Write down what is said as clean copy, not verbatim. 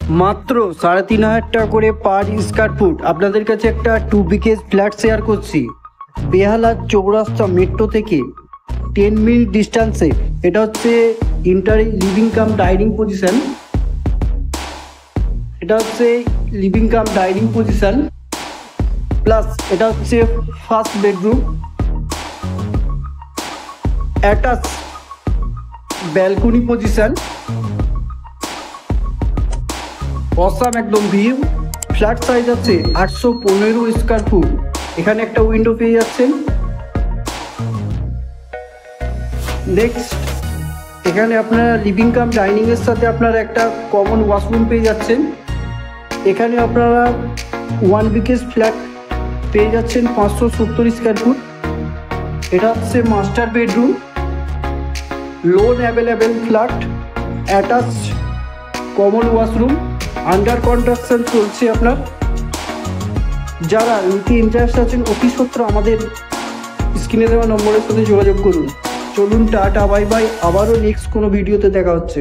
মাত্র 3,500 টাকা করে পার স্কোয়ার ফুট আপনাদের কাছে একটা 2 BHK ফ্ল্যাট শেয়ার করছি। বেহালা চৌরাস্তা মেট্রো থেকে 10 মিনিট ডিস্টেন্সে। এটা হচ্ছে ইন্টারি লিভিং কাম ডাইনিং পজিশন। এটা হচ্ছে living cum dining position plus এটা হচ্ছে first bedroom, attach balcony position, awesome একদম ভিউ। ফ্ল্যাট সাইজ আছে 815 স্কোয়ার ফুট। এখানে একটা উইন্ডো পেয়ে যাচ্ছেন। নেক্সট এখানে আপনারা লিভিং কাম ডাইনিং এর সাথে আপনারা একটা কমন ওয়াশরুম পেয়ে যাচ্ছেন। এখানে আপনারা 1 BHK ফ্ল্যাট পেয়ে যাচ্ছেন 570 স্কোয়ার ফুট। এটা হচ্ছে master bedroom, loan available flat, attach common washroom, under construction চলছে। আপনার যারা নিতে ইন্টারেস্ট আছেন অতি সত্ত্বর আমাদের স্ক্রিনে দেওয়া নম্বরের সাথে যোগাযোগ করুন। চলুন টাটা বাই বাই, আবারও নেক্সট কোনো ভিডিওতে দেখা হচ্ছে।